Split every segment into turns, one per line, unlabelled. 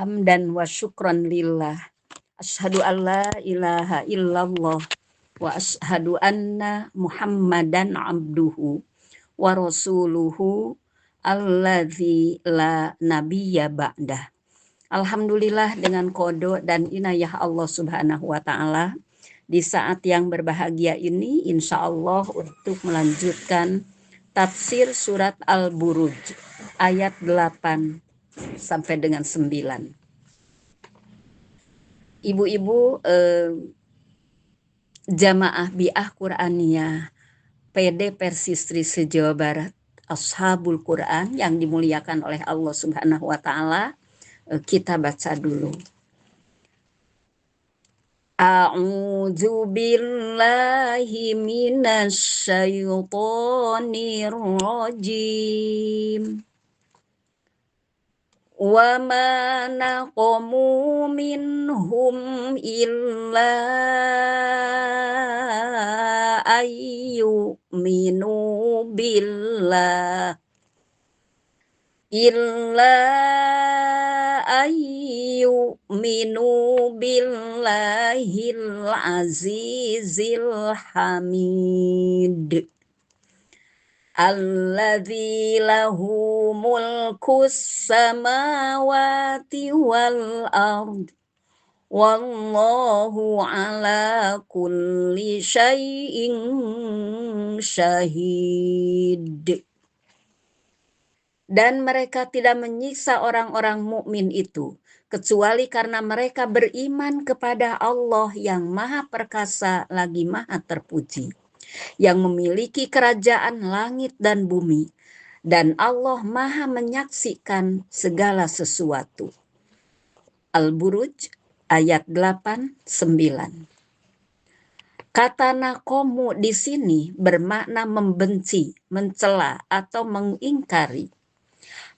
Hamdan wa syukran lillah. Asyhadu an la ilaha illallah wa asyhadu anna Muhammadan abduhu wa rasuluhu alladzi la nabiyya ba'dah. Alhamdulillah, dengan qada dan inayah Allah Subhanahu wa taala, di saat yang berbahagia ini insya Allah untuk melanjutkan tafsir surat Al-Buruj ayat 8 sampai dengan 9. Ibu-ibu jamaah bi'ah Qur'aniyah PD Persistri se-Jawa Barat, Ashabul Quran yang dimuliakan oleh Allah Subhanahu wa taala, kita baca dulu. A'udzu billahi minasy syaithanir rajim. Wa ma naqamu minhum illa ayyuminu billah billahil azizil hamid. Alladzi lahu mulkus samawati wal ard wallahu ala kulli syai'in syahid. Dan mereka tidak menyiksa orang-orang mukmin itu kecuali karena mereka beriman kepada Allah yang Maha Perkasa lagi Maha Terpuji, yang memiliki kerajaan langit dan bumi, dan Allah Maha menyaksikan segala sesuatu. Al-Buruj ayat 8-9. Kata nakomu di sini bermakna membenci, mencela, atau mengingkari.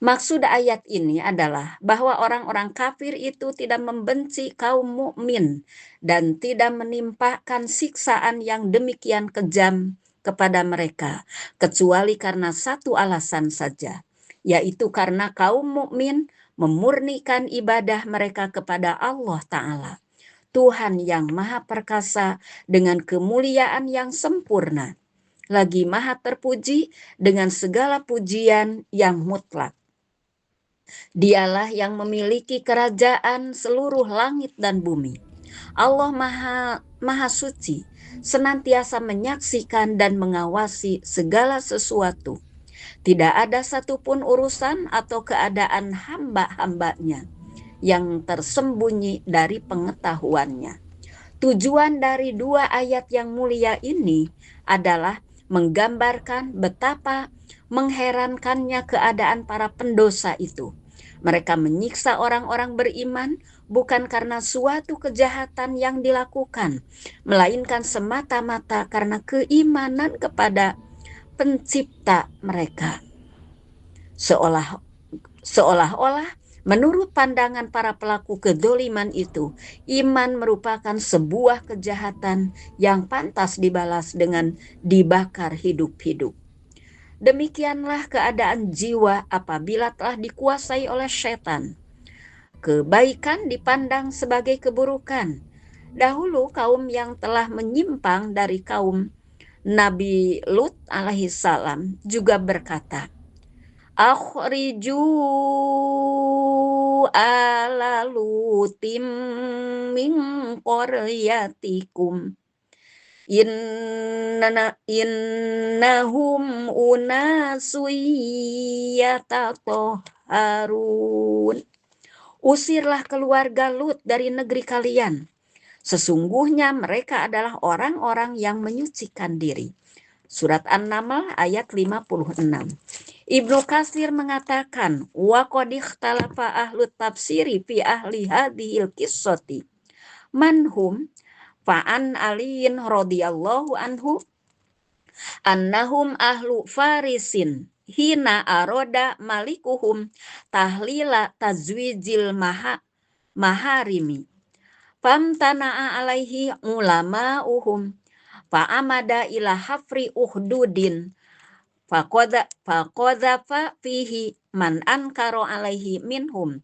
Maksud ayat ini adalah bahwa orang-orang kafir itu tidak membenci kaum mukmin dan tidak menimpakan siksaan yang demikian kejam kepada mereka kecuali karena satu alasan saja, yaitu karena kaum mukmin memurnikan ibadah mereka kepada Allah Ta'ala, Tuhan yang Maha Perkasa dengan kemuliaan yang sempurna, lagi Maha Terpuji dengan segala pujian yang mutlak. Dialah yang memiliki kerajaan seluruh langit dan bumi. Allah Maha Suci, senantiasa menyaksikan dan mengawasi segala sesuatu. Tidak ada satupun urusan atau keadaan hamba-hambanya yang tersembunyi dari pengetahuannya. Tujuan dari dua ayat yang mulia ini adalah menggambarkan betapa mengherankannya keadaan para pendosa itu. Mereka menyiksa orang-orang beriman bukan karena suatu kejahatan yang dilakukan, melainkan semata-mata karena keimanan kepada pencipta mereka. Seolah-olah menurut pandangan para pelaku kedoliman itu, iman merupakan sebuah kejahatan yang pantas dibalas dengan dibakar hidup-hidup. Demikianlah keadaan jiwa apabila telah dikuasai oleh setan. Kebaikan dipandang sebagai keburukan. Dahulu kaum yang telah menyimpang dari kaum Nabi Lut alaihissalam juga berkata, akhriju ala lutim min qaryatikum innahum unasu yatatoharun. Usirlah keluarga Lut dari negeri kalian. Sesungguhnya mereka adalah orang-orang yang menyucikan diri. Surat An-Naml ayat 56. Ibnu Katsir mengatakan, wa qad ikhtalafa ahlu tafsiri fi ahli hadhil qissati. Manhum fa'an aliyin radhiyallahu anhu annahum ahlu farisin hina aroda malikuhum tahlila tazwijil maharimi famtana'a alaihi ulama'uhum fa'amada ila hafri uhdudin faqadhafa fihi man ankara alaihi minhum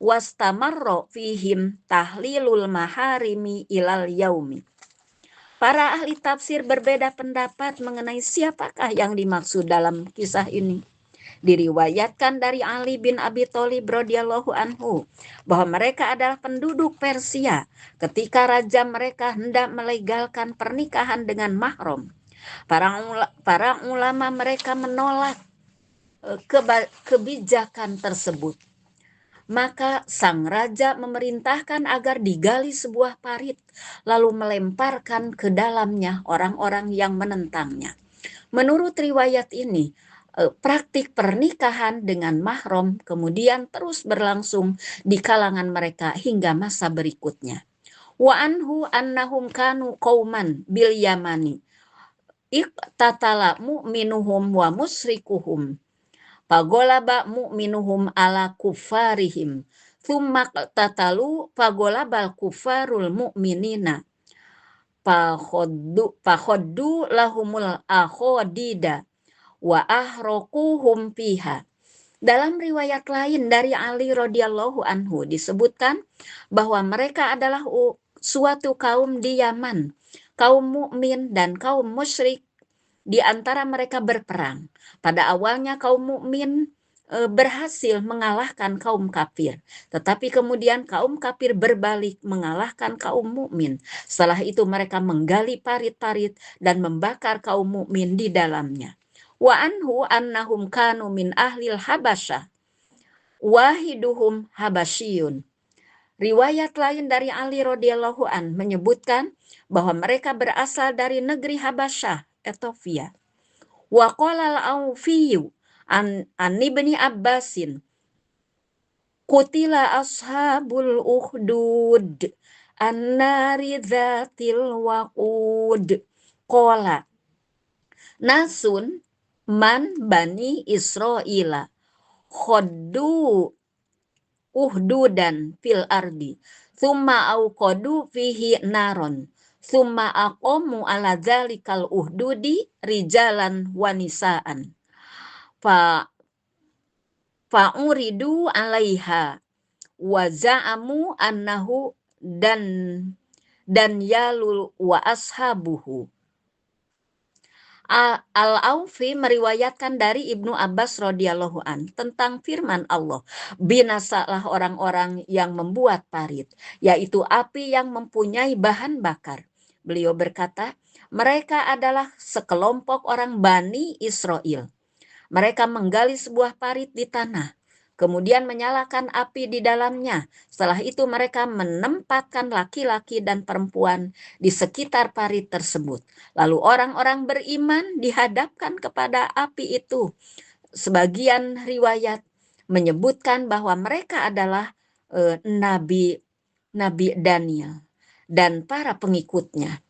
wastamarra fihim tahlilul maharimi ilal yaumi. Para ahli tafsir berbeda pendapat mengenai siapakah yang dimaksud dalam kisah ini. Diriwayatkan dari Ali bin Abi Thalib radhiyallahu anhu bahwa mereka adalah penduduk Persia ketika raja mereka hendak melegalkan pernikahan dengan mahram. Para ulama mereka menolak kebijakan tersebut. Maka sang raja memerintahkan agar digali sebuah parit, lalu melemparkan ke dalamnya orang-orang yang menentangnya. Menurut riwayat ini, praktik pernikahan dengan mahram kemudian terus berlangsung di kalangan mereka hingga masa berikutnya. Wa anhu annahum kanu qauman bil yamani iqtatala mu'minuhum wa musrikuhum Pagolaba mu'minuhum ala kufarihim. Thumma tatalu pagolabal kufarul mu'minina. Pahoddu lahumul akhodida. Wa ahrokuhum piha. Dalam riwayat lain dari Ali radhiyallahu anhu disebutkan bahwa mereka adalah suatu kaum di Yaman. Kaum mukmin dan kaum musyrik di antara mereka berperang. Pada awalnya kaum mukmin berhasil mengalahkan kaum kafir, tetapi kemudian kaum kafir berbalik mengalahkan kaum mukmin. Setelah itu mereka menggali parit-parit dan membakar kaum mukmin di dalamnya. Wa anhu annahum kanu min ahlil habasyah wahiduhum habasyiyun. Riwayat lain dari Ali radhiyallahu an menyebutkan bahwa mereka berasal dari negeri Habasyah, Ethiopia. Wa qala al-Awfiyu an ibni Abbasin qutila ashabul ukhdud an-nari dzatil waqud qala nasun man bani Israila khaddu uhdudan fil ardi thumma auqadu fihi naron thumma aqamu ala dzalikal uhdudi rijalan wa nisaan fa'uridu alaiha wa za'amu annahu dan yalul wa ashabuhu. Al-Aufi meriwayatkan dari Ibnu Abbas radhiyallahu an tentang firman Allah, binasalah orang-orang yang membuat parit, yaitu api yang mempunyai bahan bakar. Beliau berkata, mereka adalah sekelompok orang Bani Israel. Mereka menggali sebuah parit di tanah, kemudian menyalakan api di dalamnya. Setelah itu mereka menempatkan laki-laki dan perempuan di sekitar parit tersebut. Lalu orang-orang beriman dihadapkan kepada api itu. Sebagian riwayat menyebutkan bahwa mereka adalah Nabi Daniel dan para pengikutnya.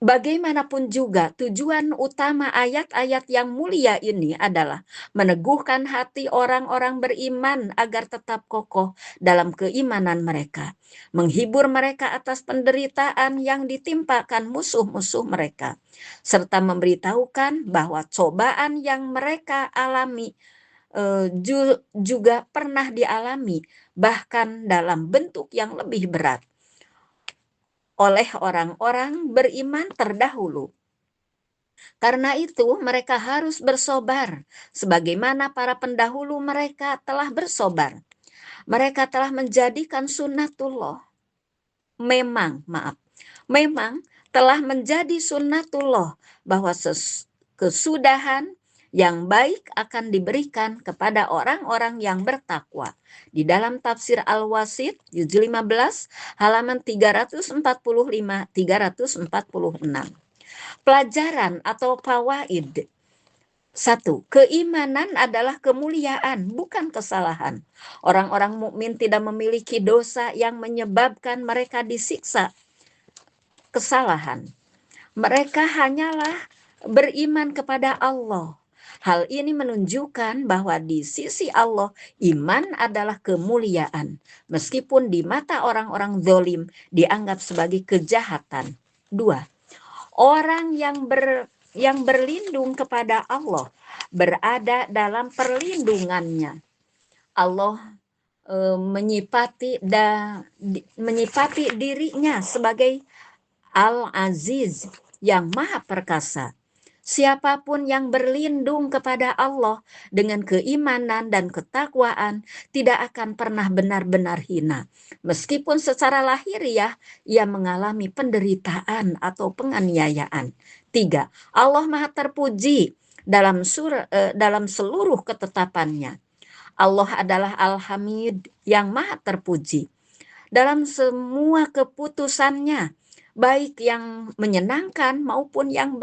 Bagaimanapun juga tujuan utama ayat-ayat yang mulia ini adalah meneguhkan hati orang-orang beriman agar tetap kokoh dalam keimanan mereka, menghibur mereka atas penderitaan yang ditimpakan musuh-musuh mereka, serta memberitahukan bahwa cobaan yang mereka alami juga pernah dialami, bahkan dalam bentuk yang lebih berat, oleh orang-orang beriman terdahulu. Karena itu mereka harus bersobar, sebagaimana para pendahulu mereka telah bersobar. Mereka telah menjadikan sunnatullah. Memang telah menjadi sunnatullah bahwa kesudahan yang baik akan diberikan kepada orang-orang yang bertakwa. Di dalam tafsir Al-Wasit, juz 15, halaman 345-346. Pelajaran atau fawaid. 1. Keimanan adalah kemuliaan, bukan kesalahan. Orang-orang mukmin tidak memiliki dosa yang menyebabkan mereka disiksa kesalahan. Mereka hanyalah beriman kepada Allah. Hal ini menunjukkan bahwa di sisi Allah iman adalah kemuliaan, meskipun di mata orang-orang zalim dianggap sebagai kejahatan. 2. Orang yang berlindung kepada Allah berada dalam perlindungannya. Allah menyifati dirinya sebagai Al-Aziz yang Maha Perkasa. Siapapun yang berlindung kepada Allah dengan keimanan dan ketakwaan tidak akan pernah benar-benar hina. Meskipun secara lahiriah ia mengalami penderitaan atau penganiayaan. 3. Allah Maha terpuji dalam seluruh ketetapannya. Allah adalah Al-Hamid yang Maha terpuji dalam semua keputusannya, baik yang menyenangkan maupun yang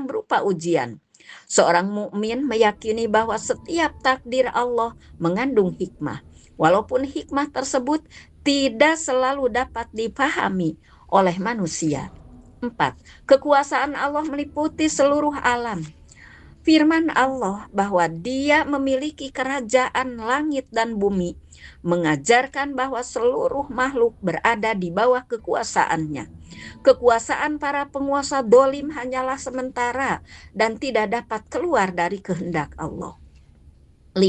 berupa ujian. Seorang mukmin meyakini bahwa setiap takdir Allah mengandung hikmah, walaupun hikmah tersebut tidak selalu dapat dipahami oleh manusia. 4. Kekuasaan Allah meliputi seluruh alam. Firman Allah bahwa Dia memiliki kerajaan langit dan bumi mengajarkan bahwa seluruh makhluk berada di bawah kekuasaannya. Kekuasaan para penguasa dolim hanyalah sementara dan tidak dapat keluar dari kehendak Allah. 5.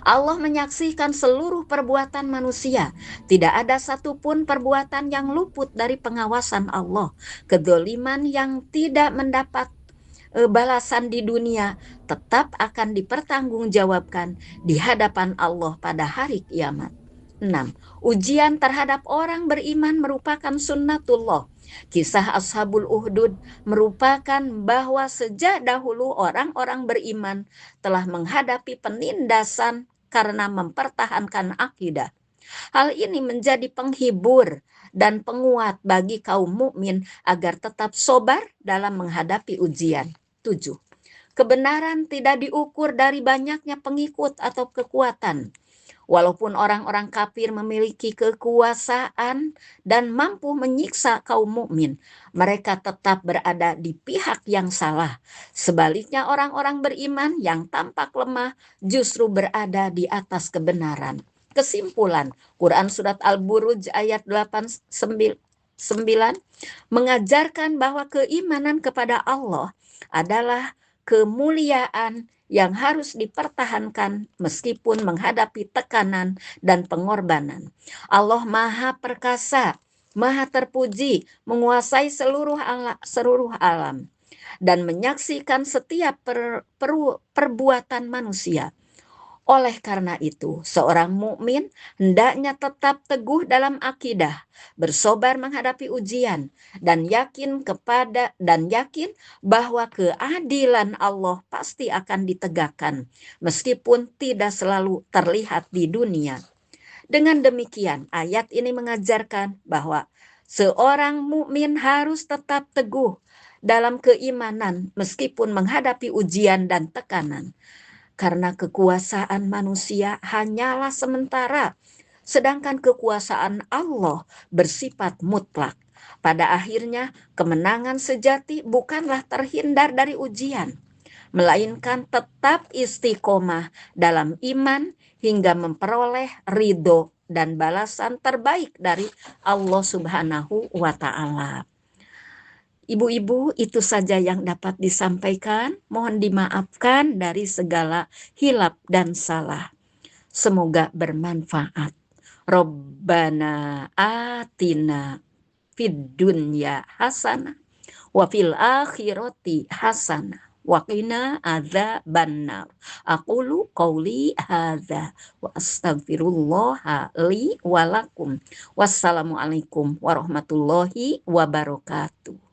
Allah menyaksikan seluruh perbuatan manusia. Tidak ada satupun perbuatan yang luput dari pengawasan Allah. Kedoliman yang tidak mendapat balasan di dunia tetap akan dipertanggungjawabkan di hadapan Allah pada hari kiamat. 6. Ujian terhadap orang beriman merupakan sunnatullah. Kisah Ashabul Uhdud merupakan bahwa sejak dahulu orang-orang beriman telah menghadapi penindasan karena mempertahankan akidah. Hal ini menjadi penghibur dan penguat bagi kaum mukmin agar tetap sabar dalam menghadapi ujian. 7. Kebenaran tidak diukur dari banyaknya pengikut atau kekuatan. Walaupun orang-orang kafir memiliki kekuasaan dan mampu menyiksa kaum mukmin, mereka tetap berada di pihak yang salah. Sebaliknya orang-orang beriman yang tampak lemah justru berada di atas kebenaran. Kesimpulan, Quran Surat Al-Buruj ayat 8-9 mengajarkan bahwa keimanan kepada Allah adalah kemuliaan yang harus dipertahankan meskipun menghadapi tekanan dan pengorbanan. Allah Maha Perkasa, Maha Terpuji, menguasai seluruh alam dan menyaksikan setiap perbuatan manusia. Oleh karena itu, seorang mukmin hendaknya tetap teguh dalam akidah, bersabar menghadapi ujian, dan yakin bahwa keadilan Allah pasti akan ditegakkan, meskipun tidak selalu terlihat di dunia. Dengan demikian, ayat ini mengajarkan bahwa seorang mukmin harus tetap teguh dalam keimanan meskipun menghadapi ujian dan tekanan. Karena kekuasaan manusia hanyalah sementara, sedangkan kekuasaan Allah bersifat mutlak. Pada akhirnya, kemenangan sejati bukanlah terhindar dari ujian, melainkan tetap istiqomah dalam iman hingga memperoleh ridho dan balasan terbaik dari Allah Subhanahu wa Ta'ala. Ibu-ibu, itu saja yang dapat disampaikan. Mohon dimaafkan dari segala hilap dan salah. Semoga bermanfaat. Rabbana atina fid dunya hasanah wa fil akhirati hasanah wa qina adzabannar. Aqulu qauli hadza wa astaghfirullah li wa lakum. Wassalamualaikum warahmatullahi wabarakatuh.